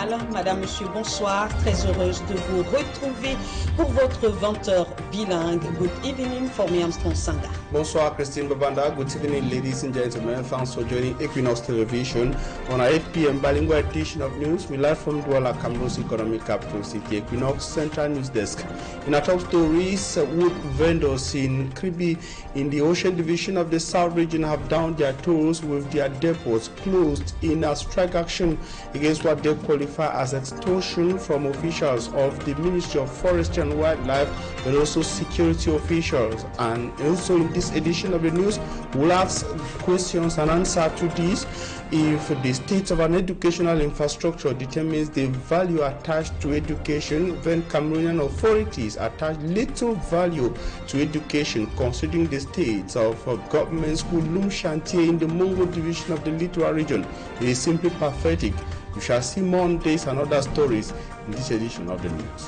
journal. Madame, monsieur, bonsoir. Très heureuse de vous retrouver pour votre 20h bilingue. Good evening for me, Armstrong Sanga. Bonsoir Christine Babanda. Good evening, ladies and gentlemen. Thanks for joining Equinoxe television on our 8 p.m. bilingual edition of news. We live from Douala, Cameroon's economic capital city, Equinoxe Central News Desk. In our top stories, wood vendors in Kribi in the Ocean Division of the South region have downed their tools with their depots closed in a strike action against what they qualify as extortion from officials of the Ministry of Forestry and Wildlife, but also security officials. And also in this edition of the news, we'll ask questions and answer to these. If the state of an educational infrastructure determines the value attached to education, then Cameroonian authorities attach little value to education, considering the state of government school loom chantier in the Mongo division of the Littoral region. It is simply pathetic. We shall see more on this and other stories in this edition of the news.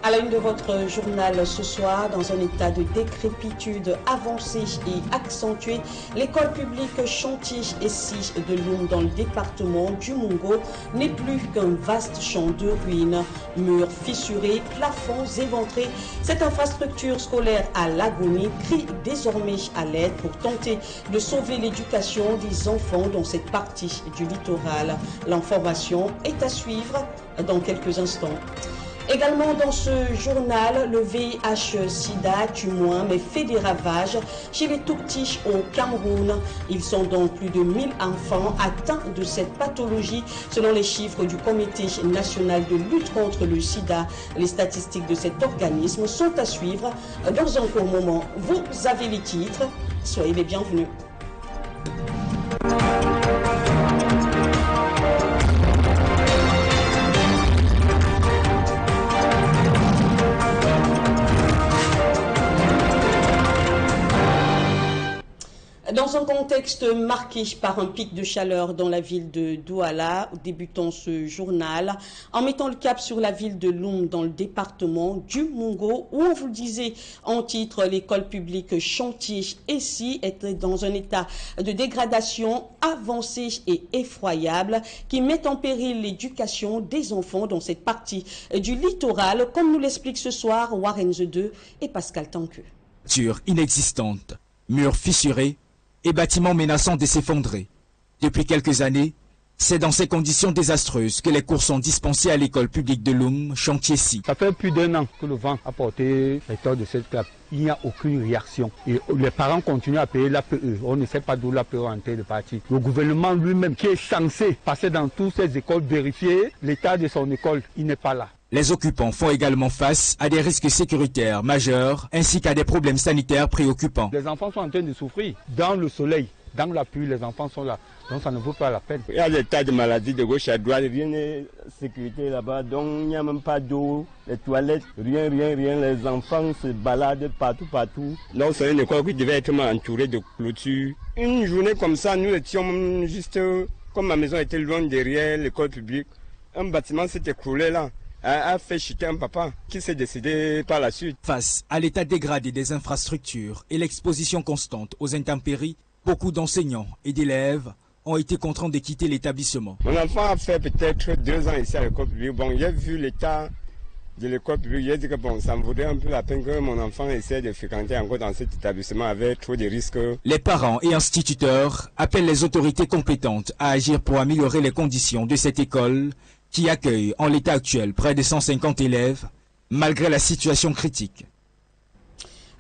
À la une de votre journal ce soir, dans un état de décrépitude avancée et accentuée, l'école publique Chantier SI de Loum dans le département du Mongo n'est plus qu'un vaste champ de ruines, murs fissurés, plafonds éventrés. Cette infrastructure scolaire à l'agonie crie désormais à l'aide pour tenter de sauver l'éducation des enfants dans cette partie du littoral. L'information est à suivre dans quelques instants. Également dans ce journal, le VIH-Sida tue moins mais fait des ravages chez les tout-petits au Cameroun. Ils sont donc plus de 1000 enfants atteints de cette pathologie selon les chiffres du Comité national de lutte contre le sida. Les statistiques de cet organisme sont à suivre dans un court moment. Vous avez les titres, soyez les bienvenus. Dans un contexte marqué par un pic de chaleur dans la ville de Douala, débutons ce journal en mettant le cap sur la ville de Loum dans le département du Mongo où on vous le disait en titre, l'école publique Chantier SI était dans un état de dégradation avancé et effroyable qui met en péril l'éducation des enfants dans cette partie du littoral, comme nous l'explique ce soir Warren The 2 et Pascal Tanque. Inexistante, murs fissurés et bâtiments menaçant de s'effondrer. Depuis quelques années, c'est dans ces conditions désastreuses que les cours sont dispensés à l'école publique de Loum, Chantier-ci. Ça fait plus d'1 an que le vent a porté les torts de cette classe. Il n'y a aucune réaction. Et les parents continuent à payer l'APE. On ne sait pas d'où l'APE est en train de partir. Le gouvernement lui-même, qui est censé passer dans toutes ces écoles, vérifier l'état de son école, il n'est pas là. Les occupants font également face à des risques sécuritaires majeurs ainsi qu'à des problèmes sanitaires préoccupants. Les enfants sont en train de souffrir. Dans le soleil, dans la pluie, les enfants sont là. Donc ça ne vaut pas la peine. Il y a des tas de maladies de gauche à droite, rien n'est sécurité là-bas. Donc il n'y a même pas d'eau, les toilettes, rien. Les enfants se baladent partout. Donc c'est une école qui devait être entourée de clôtures. Une journée comme ça, nous étions juste, comme ma maison était loin derrière l'école publique, un bâtiment s'est écroulé là. A fait chuter un papa qui s'est décédé par la suite. Face à l'état dégradé des infrastructures et l'exposition constante aux intempéries, beaucoup d'enseignants et d'élèves ont été contraints de quitter l'établissement. Mon enfant a fait peut-être 2 ans ici à l'école publique. Bon, j'ai vu l'état de l'école publique. J'ai dit que bon, ça me vaudrait un peu la peine que mon enfant essaie de fréquenter encore dans cet établissement avec trop de risques. Les parents et instituteurs appellent les autorités compétentes à agir pour améliorer les conditions de cette école qui accueille en l'état actuel près de 150 élèves, malgré la situation critique.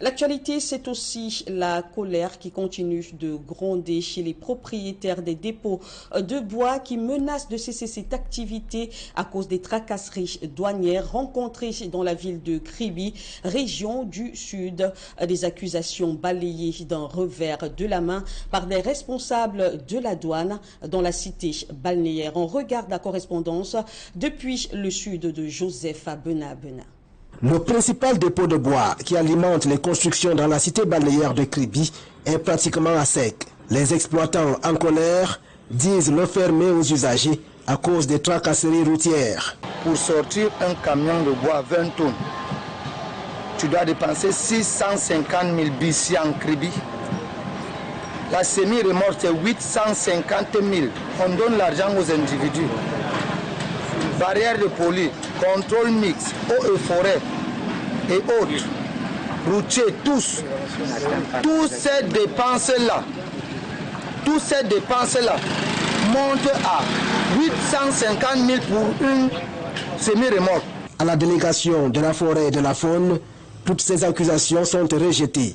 L'actualité, c'est aussi la colère qui continue de gronder chez les propriétaires des dépôts de bois qui menacent de cesser cette activité à cause des tracasseries douanières rencontrées dans la ville de Kribi, région du Sud. Des accusations balayées d'un revers de la main par des responsables de la douane dans la cité balnéaire. On regarde la correspondance depuis le sud de Joseph à Bena. Le principal dépôt de bois qui alimente les constructions dans la cité balnéaire de Kribi est pratiquement à sec. Les exploitants en colère disent le fermer aux usagers à cause des tracasseries routières. Pour sortir un camion de bois 20 tonnes, tu dois dépenser 650 000 bis en Kribi. La semi-remorque, c'est 850 000. On donne l'argent aux individus. barrière de police, contrôle mixte, eau et forêt et autres, routiers, tous ces dépenses-là, montent à 850 000 pour une semi-remorque. À la délégation de la forêt et de la faune, toutes ces accusations sont rejetées.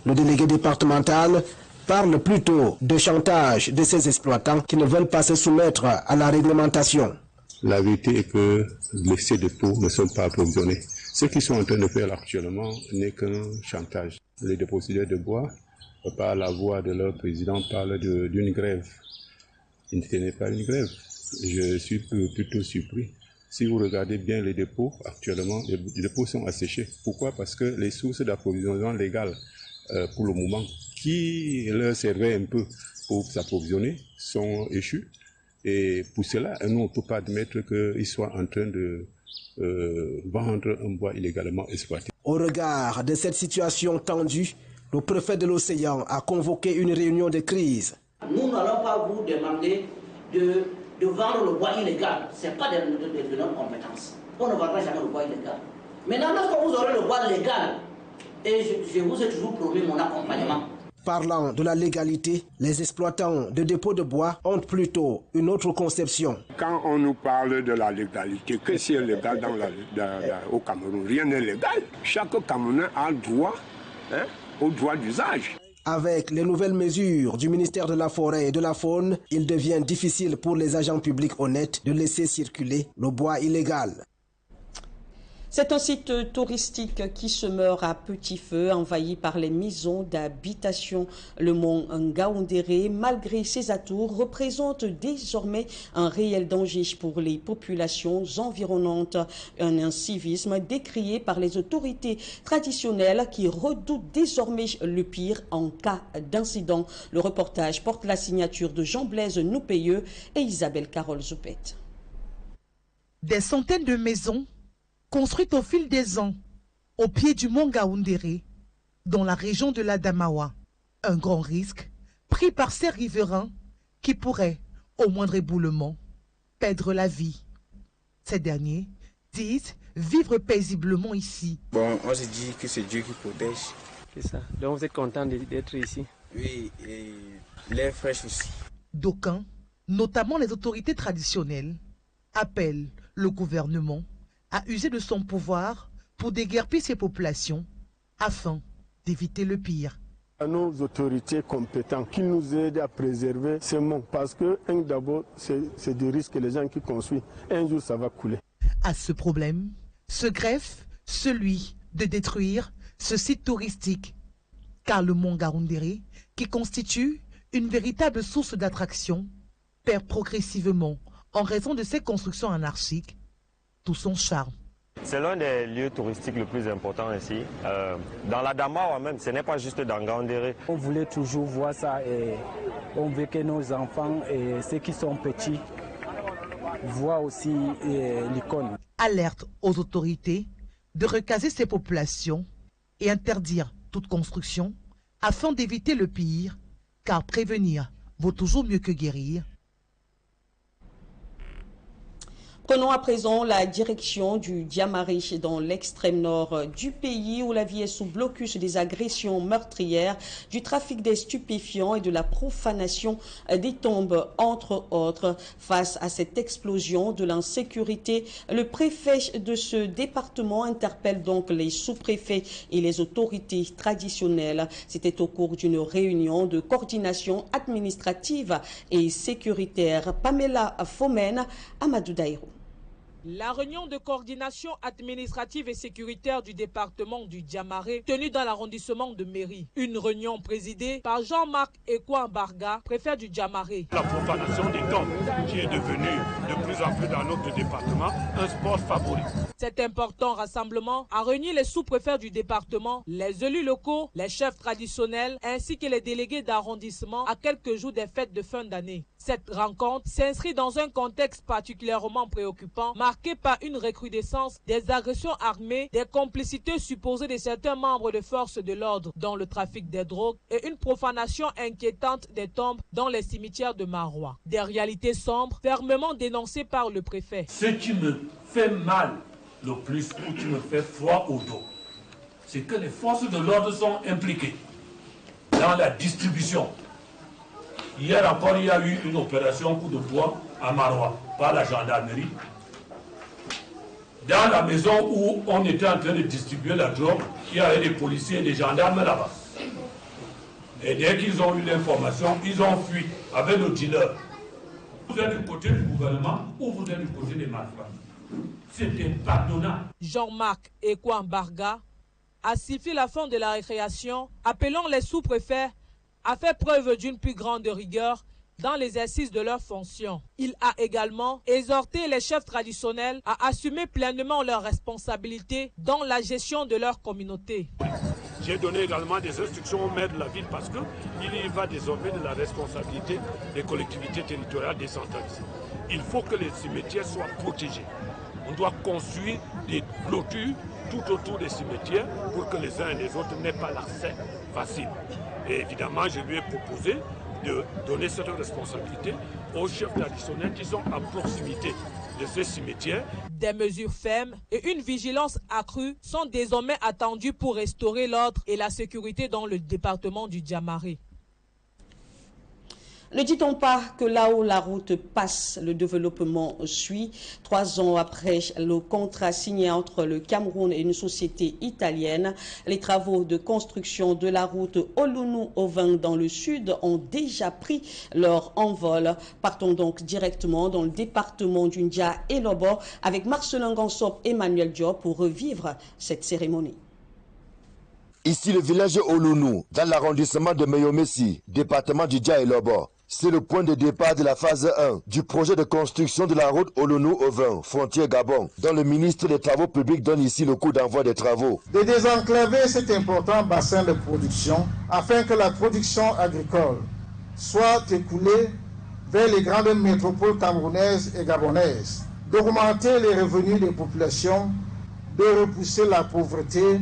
Le délégué départemental parle plutôt de chantage de ces exploitants qui ne veulent pas se soumettre à la réglementation. La vérité est que ces dépôts ne sont pas approvisionnés. Ce qu'ils sont en train de faire actuellement n'est qu'un chantage. Les dépositaires de bois, par la voix de leur président, parlent d'une grève. Ce n'est pas une grève. Je suis plutôt surpris. Si vous regardez bien les dépôts, actuellement, les dépôts sont asséchés. Pourquoi? Parce que les sources d'approvisionnement légales, pour le moment, qui leur servaient un peu pour s'approvisionner, sont échues. Et pour cela, nous, on ne peut pas admettre qu'ils soient en train de vendre un bois illégalement exploité. Au regard de cette situation tendue, le préfet de l'Océan a convoqué une réunion de crise. Nous n'allons pas vous demander de vendre le bois illégal. Ce n'est pas de notre compétence. On ne vendra jamais le bois illégal. Maintenant, lorsque vous aurez le bois légal, et je vous ai toujours promis mon accompagnement. Parlant de la légalité, les exploitants de dépôts de bois ont plutôt une autre conception. Quand on nous parle de la légalité, qu'est-ce qui est légal au Cameroun? Rien n'est légal. Chaque Camerounais a droit au droit d'usage. Avec les nouvelles mesures du ministère de la Forêt et de la Faune, il devient difficile pour les agents publics honnêtes de laisser circuler le bois illégal. C'est un site touristique qui se meurt à petit feu, envahi par les maisons d'habitation. Le mont Ngaoundéré, malgré ses atouts, représente désormais un réel danger pour les populations environnantes. Un incivisme décrié par les autorités traditionnelles qui redoutent désormais le pire en cas d'incident. Le reportage porte la signature de Jean-Blaise Noupeyeux et Isabelle Carole Zoupette. Des centaines de maisons construite au fil des ans, au pied du mont Ngaoundéré, dans la région de l'Adamawa. Un grand risque pris par ces riverains qui pourraient, au moindre éboulement, perdre la vie. Ces derniers disent vivre paisiblement ici. Bon, on se dit que c'est Dieu qui protège. C'est ça. Donc vous êtes content d'être ici? Oui, et l'air fraîche aussi. D'aucuns, notamment les autorités traditionnelles, appellent le gouvernement à user de son pouvoir pour déguerpir ces populations afin d'éviter le pire. À nos autorités compétentes qui nous aident à préserver ces monts parce que d'abord c'est des risques que les gens qui construisent. Un jour ça va couler. À ce problème se greffe celui de détruire ce site touristique car le mont Ngaoundéré, qui constitue une véritable source d'attraction, perd progressivement en raison de ses constructions anarchiques tout son charme. C'est l'un des lieux touristiques les plus importants ici. Dans l'Adamawa même, ce n'est pas juste dans Ngaoundéré. On voulait toujours voir ça et on veut que nos enfants et ceux qui sont petits voient aussi l'icône. Alerte aux autorités de recaser ces populations et interdire toute construction afin d'éviter le pire, car prévenir vaut toujours mieux que guérir. Prenons à présent la direction du Diamaré dans l'extrême nord du pays où la vie est sous blocus des agressions meurtrières, du trafic des stupéfiants et de la profanation des tombes, entre autres. Face à cette explosion de l'insécurité, le préfet de ce département interpelle donc les sous-préfets et les autorités traditionnelles. C'était au cours d'une réunion de coordination administrative et sécuritaire. Pamela Fomen, Amadou Daïrou. La réunion de coordination administrative et sécuritaire du département du Diamaré, tenue dans l'arrondissement de Mairie. Une réunion présidée par Jean-Marc Ekouambarga, préfet du Diamaré. La profanation des tombes qui est devenue de plus en plus dans notre département un sport favori. Cet important rassemblement a réuni les sous-préfets du département, les élus locaux, les chefs traditionnels ainsi que les délégués d'arrondissement à quelques jours des fêtes de fin d'année. Cette rencontre s'inscrit dans un contexte particulièrement préoccupant, marqué marquée par une recrudescence des agressions armées, des complicités supposées de certains membres de forces de l'ordre dans le trafic des drogues et une profanation inquiétante des tombes dans les cimetières de Marois. Des réalités sombres fermement dénoncées par le préfet. Ce qui me fait mal le plus, ou qui me fait froid au dos, c'est que les forces de l'ordre sont impliquées dans la distribution. Hier encore, il y a eu une opération coup de poing à Marois par la gendarmerie. Dans la maison où on était en train de distribuer la drogue, il y avait des policiers et des gendarmes là-bas. Et dès qu'ils ont eu l'information, ils ont fui avec le dealer. Vous êtes du côté du gouvernement ou vous êtes du côté des malfrats. C'est impardonnable. Jean-Marc Equinoxe a sifflé la fin de la récréation, appelant les sous-préfets à faire preuve d'une plus grande rigueur dans l'exercice de leurs fonctions. Il a également exhorté les chefs traditionnels à assumer pleinement leurs responsabilités dans la gestion de leur communauté. J'ai donné également des instructions aux maires de la ville parce qu'il y va désormais de la responsabilité des collectivités territoriales décentralisées. Il faut que les cimetières soient protégés. On doit construire des clôtures tout autour des cimetières pour que les uns et les autres n'aient pas l'accès facile. Et évidemment, je lui ai proposé de donner cette responsabilité aux chefs traditionnels qui sont à proximité de ces cimetières. Des mesures fermes et une vigilance accrue sont désormais attendues pour restaurer l'ordre et la sécurité dans le département du Djamaré. Ne dit-on pas que là où la route passe, le développement suit? 3 ans après le contrat signé entre le Cameroun et une société italienne, les travaux de construction de la route Olonou-Aucun dans le sud ont déjà pris leur envol. Partons donc directement dans le département du Ndja et Lobo avec Marcelin Gansop et Emmanuel Diop pour revivre cette cérémonie. Ici le village Olonou, dans l'arrondissement de Meyomessi, département du Ndja et Lobo. C'est le point de départ de la phase 1 du projet de construction de la route Olonou-Aucun, frontière Gabon, dont le ministre des Travaux publics donne ici le coup d'envoi des travaux. De désenclaver cet important bassin de production afin que la production agricole soit écoulée vers les grandes métropoles camerounaises et gabonaises, d'augmenter les revenus des populations, de repousser la pauvreté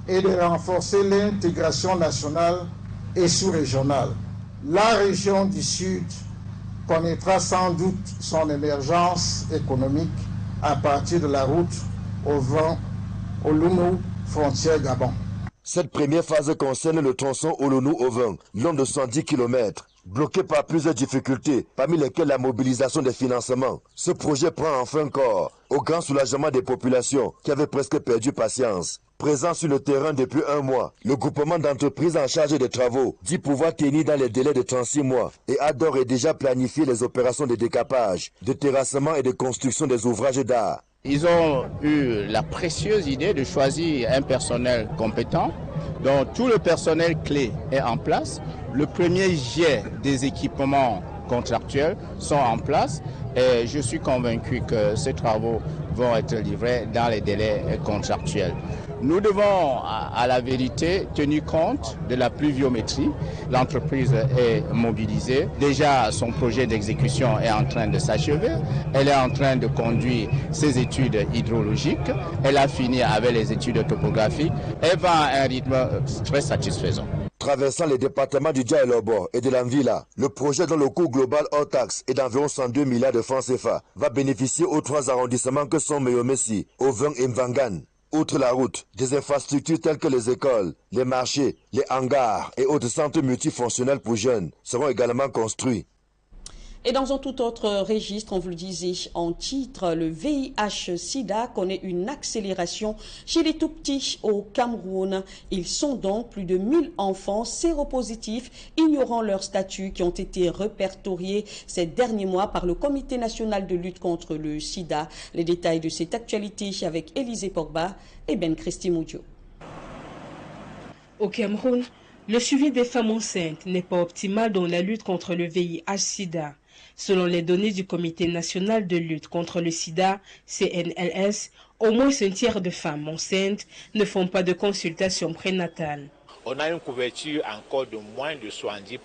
et de renforcer l'intégration nationale et sous-régionale. La région du Sud connaîtra sans doute son émergence économique à partir de la route Olonou, frontière Gabon. Cette première phase concerne le tronçon Olonou-Aucun, long de 110 km. Bloqué par plusieurs difficultés, parmi lesquelles la mobilisation des financements. Ce projet prend enfin corps, au grand soulagement des populations qui avaient presque perdu patience. Présent sur le terrain depuis 1 mois, le groupement d'entreprises en charge des travaux dit pouvoir tenir dans les délais de 36 mois et a d'ores et déjà planifié les opérations de décapage, de terrassement et de construction des ouvrages d'art. Ils ont eu la précieuse idée de choisir un personnel compétent, dont tout le personnel clé est en place. Le premier jet des équipements contractuels sont en place et je suis convaincu que ces travaux vont être livrés dans les délais contractuels. Nous devons, à la vérité, tenir compte de la pluviométrie. L'entreprise est mobilisée. Déjà, son projet d'exécution est en train de s'achever. Elle est en train de conduire ses études hydrologiques. Elle a fini avec les études topographiques. Elle va à un rythme très satisfaisant. Traversant les départements du Ndja et Lobo et de l'Anvila, le projet dont le coût global hors taxe est d'environ 102 milliards de francs CFA va bénéficier aux 3 arrondissements que sont Meyomessi, Aucun et Mvangan. Outre la route, des infrastructures telles que les écoles, les marchés, les hangars et autres centres multifonctionnels pour jeunes seront également construits. Et dans un tout autre registre, on vous le disait en titre, le VIH-Sida connaît une accélération chez les tout-petits au Cameroun. Ils sont donc plus de 1000 enfants séropositifs, ignorant leur statut, qui ont été répertoriés ces derniers mois par le Comité national de lutte contre le sida. Les détails de cette actualité avec Élisée Pogba et Ben Christy Moudio. Au Cameroun, le suivi des femmes enceintes n'est pas optimal dans la lutte contre le VIH-Sida. Selon les données du Comité national de lutte contre le sida, CNLS, au moins un tiers de femmes enceintes ne font pas de consultation prénatale. On a une couverture encore de moins de 70%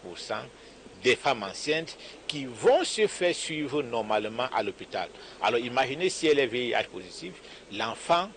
des femmes enceintes qui vont se faire suivre normalement à l'hôpital. Alors imaginez si elle est VIH positive, l'enfant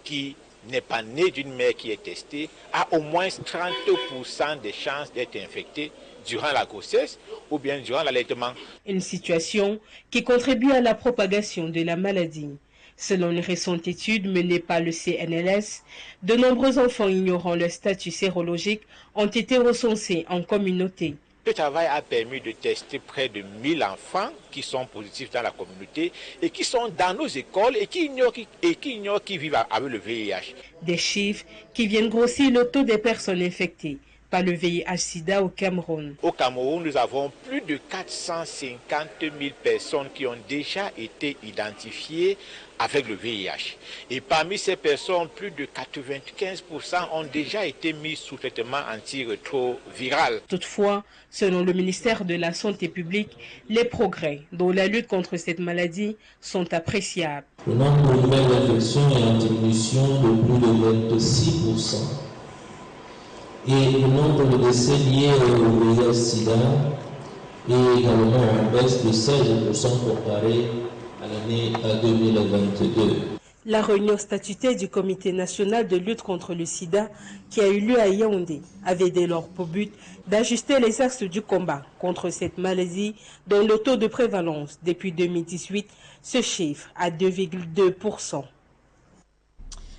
qui n'est pas né d'une mère qui est testée a au moins 30% de chances d'être infecté durant la grossesse ou bien durant l'allaitement. Une situation qui contribue à la propagation de la maladie. Selon une récente étude menée par le CNLS, de nombreux enfants ignorant leur statut sérologique ont été recensés en communauté. Ce travail a permis de tester près de 1000 enfants qui sont positifs dans la communauté et qui sont dans nos écoles et qui ignorent qui vivent avec le VIH. Des chiffres qui viennent grossir le taux des personnes infectées par le VIH-Sida au Cameroun. Au Cameroun, nous avons plus de 450 000 personnes qui ont déjà été identifiées avec le VIH. Et parmi ces personnes, plus de 95% ont déjà été mis sous traitement antirétroviral. Toutefois, selon le ministère de la Santé publique, les progrès dans la lutte contre cette maladie sont appréciables. Le nombre de nouvelles infections est en diminution de plus de 26%. Et le nombre de décès liés au VIH-Sida est également en baisse de 16% comparé à l'année 2022. La réunion statutaire du Comité national de lutte contre le sida qui a eu lieu à Yaoundé avait dès lors pour but d'ajuster les axes du combat contre cette maladie dont le taux de prévalence depuis 2018 se chiffre à 2,2%.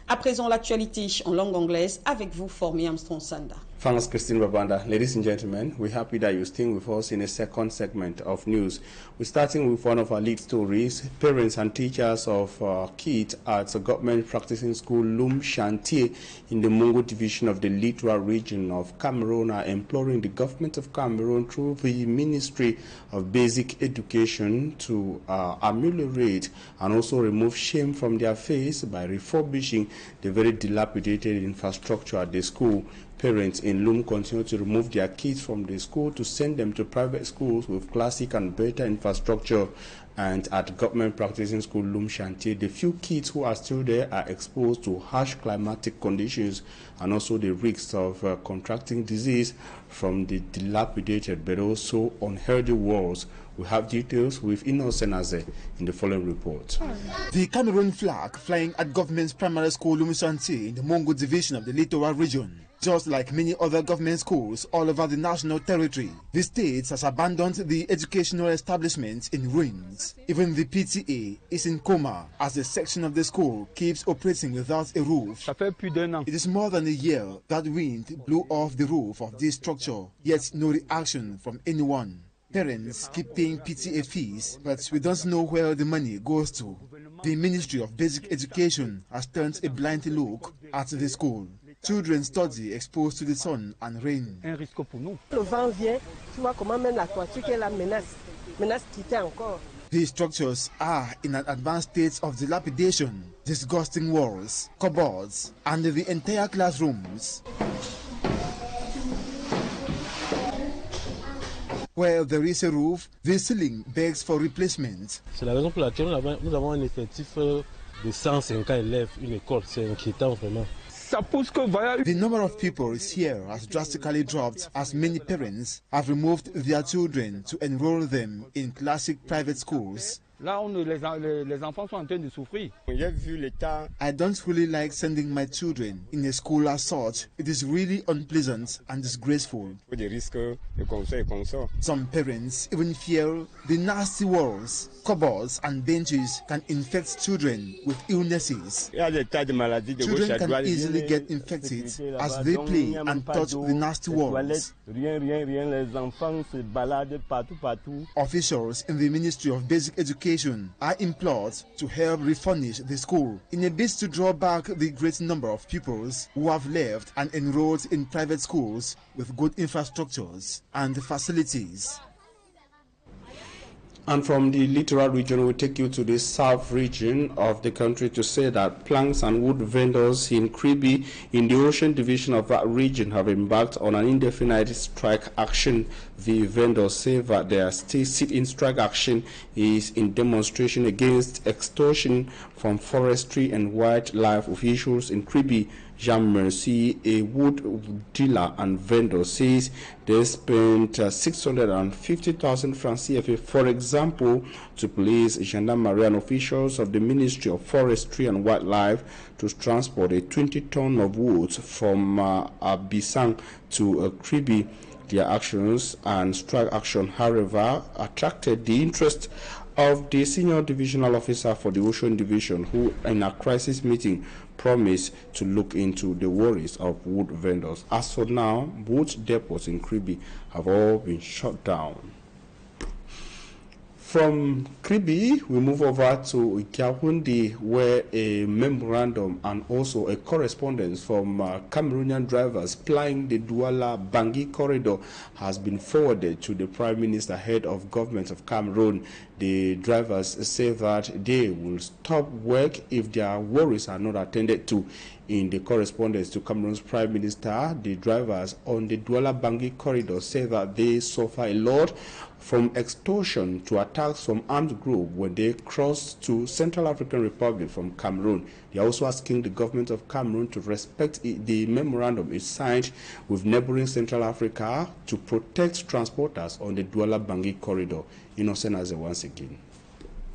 À présent, l'actualité en langue anglaise avec vous, Formé Armstrong Sanda. Thanks, Christine Babanda. Ladies and gentlemen, we're happy that you're staying with us in a second segment of news. We're starting with one of our lead stories. Parents and teachers of kids at a government practicing school Loum Chantier in the Mungo division of the Littoral region of Cameroon are imploring the government of Cameroon through the Ministry of Basic Education to ameliorate and also remove shame from their face by refurbishing the very dilapidated infrastructure at the school. Parents in Loum continue to remove their kids from the school to send them to private schools with classic and better infrastructure. And at government practicing school Loum Chantier, the few kids who are still there are exposed to harsh climatic conditions and also the risks of contracting disease from the dilapidated but also unhealthy walls. We have details with Equinoxe in the following report. The Cameroon flag flying at government's primary school Loum Chantier in the Mungo division of the Littoral region. Just like many other government schools all over the national territory, the state has abandoned the educational establishments in ruins. Even the PTA is in coma as a section of the school keeps operating without a roof. It is more than a year that wind blew off the roof of this structure, yet no reaction from anyone. Parents keep paying PTA fees, but we don't know where the money goes to. The Ministry of Basic Education has turned a blind look at the school. Children study exposed to the sun and rain. Le vent vient, tu vois comment même la toiture est la menace quitter encore. These structures are in an advanced state of dilapidation, disgusting walls, cupboards, and the entire classrooms. Where there is a roof, the ceiling begs for replacement. C'est la raison pour laquelle nous avons un effectif de 150 élèves, une école, c'est inquiétant vraiment. The number of people here has drastically dropped as many parents have removed their children to enroll them in classic private schools. Là où les enfants sont en train de souffrir. I don't really like sending my children in a school as such. It is really unpleasant and disgraceful. Some parents even fear the nasty walls, cupboards and benches can infect children with illnesses. Children can easily get infected as they play and touch the nasty walls. Officials in the Ministry of Basic Education are implored to help refurnish the school in a bid to draw back the great number of pupils who have left and enrolled in private schools with good infrastructures and facilities. And from the littoral region, we take you to the south region of the country to say that planks and wood vendors in Kribi, in the ocean division of that region, have embarked on an indefinite strike action. The vendors say that their sit-in strike action is in demonstration against extortion from forestry and wildlife officials in Kribi. Jean Mercy, a wood dealer and vendor, says they spent 650,000 francs CFA, for example, to police, gendarmerie and officials of the Ministry of Forestry and Wildlife to transport a 20-ton of wood from Abisang to Kribi. Their actions and strike action, however, attracted the interest of the senior divisional officer for the Ocean Division, who in a crisis meeting promised to look into the worries of wood vendors. As for now, wood depots in Kribi have all been shut down. From Kribi, we move over to Yaoundé, where a memorandum and also a correspondence from Cameroonian drivers plying the Douala-Bangui corridor has been forwarded to the Prime Minister, head of government of Cameroon. The drivers say that they will stop work if their worries are not attended to. In the correspondence to Cameroon's Prime Minister, the drivers on the Douala-Bangui corridor say that they suffer a lot from extortion to attacks from armed groups when they cross to Central African Republic from Cameroon. They are also asking the government of Cameroon to respect the memorandum it signed with neighboring Central Africa to protect transporters on the Douala-Bangui corridor. Innocent as once again.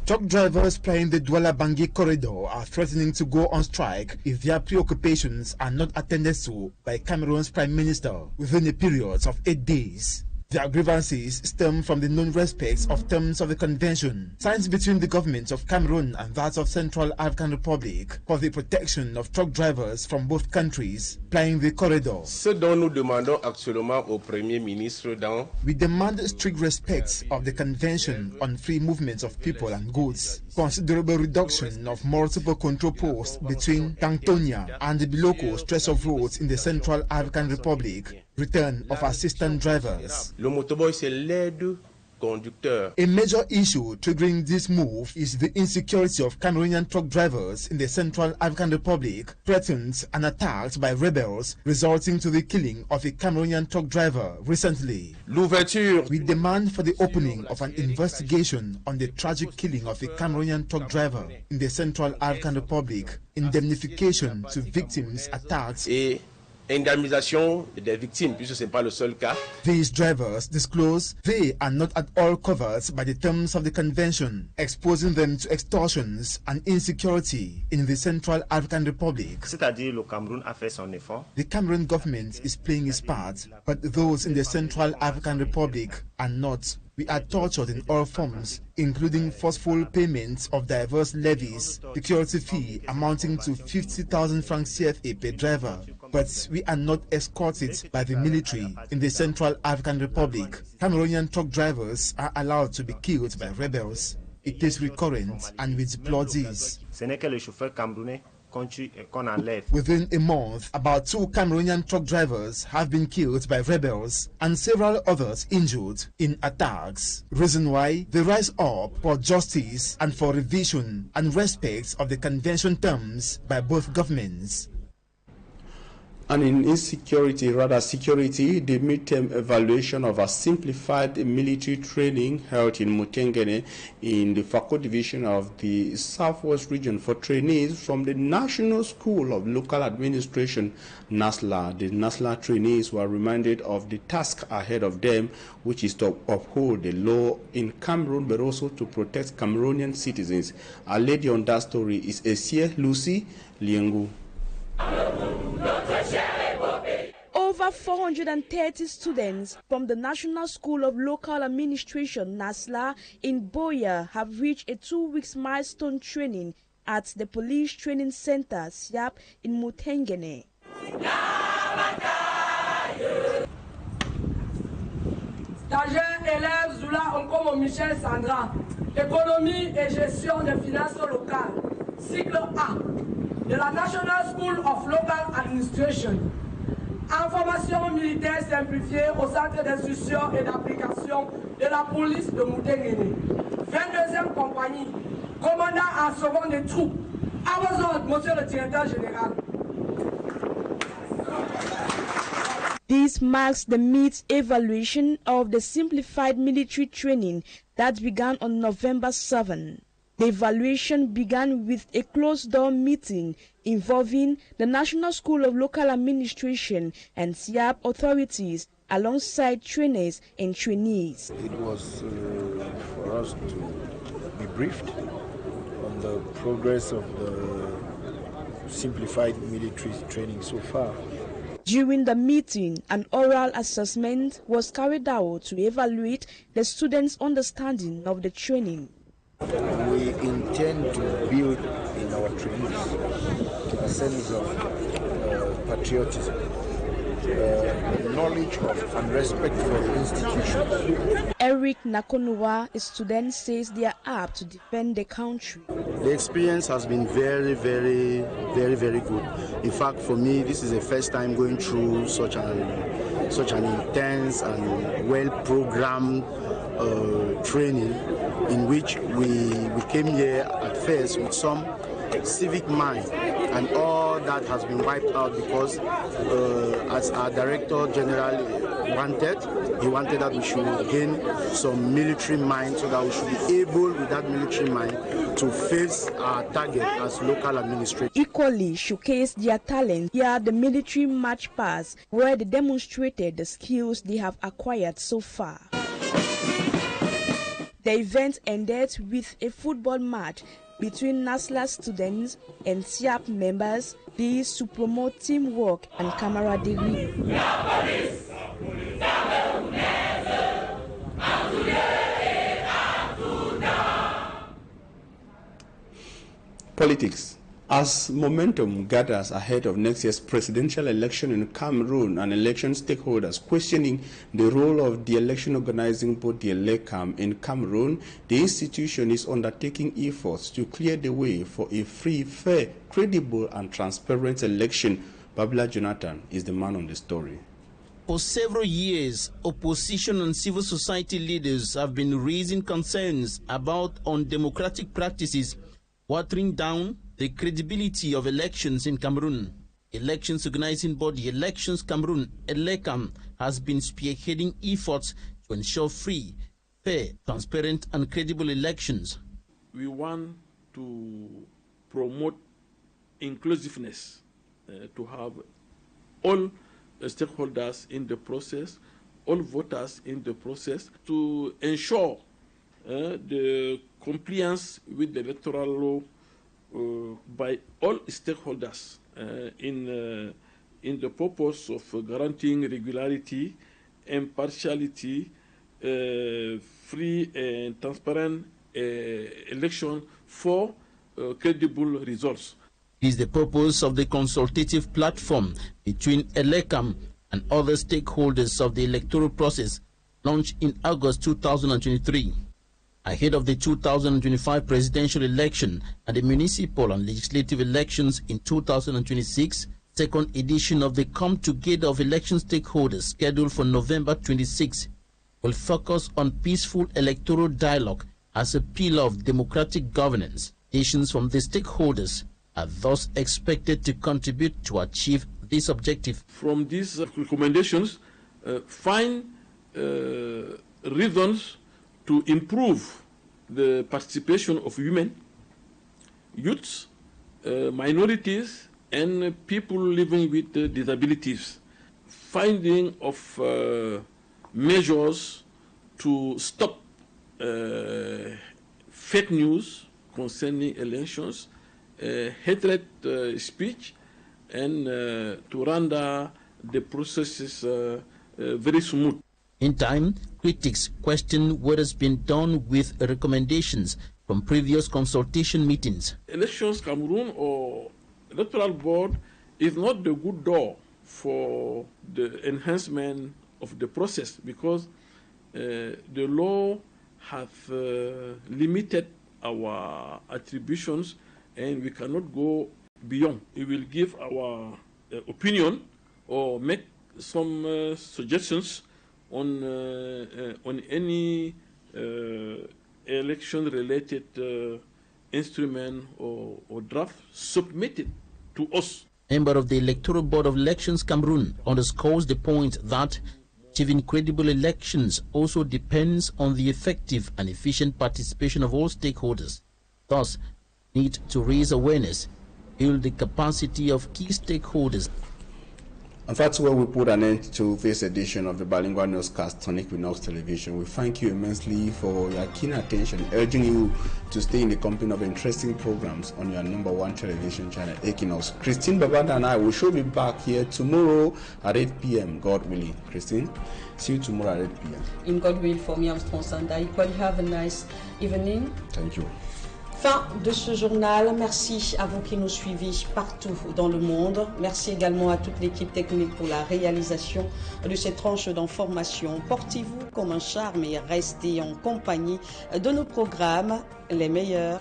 Truck drivers plying the Douala-Bangui corridor are threatening to go on strike if their preoccupations are not attended to by Cameroon's Prime Minister within a period of 8 days. Their grievances stem from the non-respect of terms of the convention signed between the government of Cameroon and that of Central African Republic for the protection of truck drivers from both countries plying the corridor. Ce dont nous demandons actuellement au Premier ministre dans... We demand strict respect of the convention on free movement of people and goods, considerable reduction of multiple control posts between Tantonia and the Biloko stretch of roads in the Central African Republic, return of assistant drivers. Le motoboy, c'est l'aide conducteur. A major issue triggering this move is the insecurity of Cameroonian truck drivers in the Central African Republic, threatened and attacked by rebels, resulting to the killing of a Cameroonian truck driver recently. L'ouverture. We demand for the opening of an investigation on the tragic killing of a Cameroonian truck driver in the Central African Republic, indemnification to victims attacked, indemnisation des victimes, puisque ce n'est pas le seul cas. These drivers disclose they are not at all covered by the terms of the convention, exposing them to extortions and insecurity in the Central African Republic. C'est-à-dire le Cameroun a fait son effort. The Cameroon government is playing its part, but those in the Central African Republic are not. We are tortured in all forms, including forceful payments of diverse levies, security fee amounting to 50,000 francs CFA per driver. But we are not escorted by the military in the Central African Republic. Cameroonian truck drivers are allowed to be killed by rebels. It is recurrent and we deplore this. Ce n'est que les chauffeurs camerounais qu'on enlève. Within a month, about 2 Cameroonian truck drivers have been killed by rebels and several others injured in attacks. Reason why they rise up for justice and for revision and respect of the convention terms by both governments. And in insecurity, rather security, the midterm evaluation of a simplified military training held in Mutengene in the Fako division of the Southwest region for trainees from the National School of Local Administration, NASLA. The NASLA trainees were reminded of the task ahead of them, which is to uphold the law in Cameroon, but also to protect Cameroonian citizens. Our lady on that story is Essie Lucy Liengu. Over 430 students from the National School of Local Administration, NASLA, in Boya have reached a 2-week milestone training at the Police Training Center, SIAP, in Mutengene. Stagiaire élève Zula Onkomo Michel Sandra, économie et gestion des finances locales, cycle A, de la National School of Local Administration. Information militaire simplifiée au centre d'instruction et d'application de la police de Mutengene. 22e compagnie, commandant en second des troupes. À vos ordres, monsieur le directeur général. This marks the mid-evaluation of the simplified military training that began on November 7. The evaluation began with a closed-door meeting involving the National School of Local Administration and SIAP authorities alongside trainers and trainees. It was for us to be briefed on the progress of the simplified military training so far. During the meeting, an oral assessment was carried out to evaluate the students' understanding of the training. We intend to build in our trainees a sense of patriotism, knowledge of and respect for the institution. Eric Nakonua, a student, says they are apt to defend the country. The experience has been very good. In fact, for me, this is the first time going through such an intense and well-programmed training, in which we came here at first with some civic mind, and all that has been wiped out because as our Director General he wanted that we should gain some military mind so that we should be able with that military mind to face our target as local administrators. Equally showcased their talent here at the military march pass, where they demonstrated the skills they have acquired so far. The event ended with a football match between NASLA students and SIAP members, this to promote teamwork and camaraderie. Politics. As momentum gathers ahead of next year's presidential election in Cameroon and election stakeholders questioning the role of the election organizing body ELECAM in Cameroon, the institution is undertaking efforts to clear the way for a free, fair, credible and transparent election. Babla Jonathan is the man on the story. For several years, opposition and civil society leaders have been raising concerns about undemocratic practices watering down the credibility of elections in Cameroon. Elections organizing body Elections Cameroon, ELECAM, has been spearheading efforts to ensure free, fair, transparent and credible elections. We want to promote inclusiveness, to have all stakeholders in the process, all voters in the process, to ensure the compliance with the electoral law by all stakeholders in the purpose of guaranteeing regularity, impartiality, free and transparent election for credible results. It is the purpose of the consultative platform between ELECAM and other stakeholders of the electoral process launched in August 2023. Ahead of the 2025 presidential election and the municipal and legislative elections in 2026, second edition of the Come Together of Election Stakeholders scheduled for November 26 will focus on peaceful electoral dialogue as a pillar of democratic governance. Nations from the stakeholders are thus expected to contribute to achieve this objective. From these recommendations, find reasons to improve the participation of women, youths, minorities, and people living with disabilities. Finding of measures to stop fake news concerning elections, hatred speech, and to render the processes very smooth. In time, critics question what has been done with recommendations from previous consultation meetings. Elections Cameroon or Electoral Board is not the good door for the enhancement of the process, because the law has limited our attributions and we cannot go beyond. We will give our opinion or make some suggestions on any election-related instrument or draft submitted to us. Member of the Electoral Board of Elections Cameroon underscores the point that achieving credible elections also depends on the effective and efficient participation of all stakeholders. Thus, need to raise awareness, build the capacity of key stakeholders. And that's where we put an end to this edition of the Bilingual Newscast on Equinoxe Television. We thank you immensely for your keen attention, urging you to stay in the company of interesting programs on your #1 television channel, Equinoxe. Christine Babanda and I will show be back here tomorrow at 8 p.m., God willing. Christine, see you tomorrow at 8 p.m. In God will, for me, Armstrong Sanda. Equally have a nice evening. Thank you. Fin de ce journal. Merci à vous qui nous suivez partout dans le monde. Merci également à toute l'équipe technique pour la réalisation de cette tranche d'information. Portez-vous comme un charme et restez en compagnie de nos programmes les meilleurs.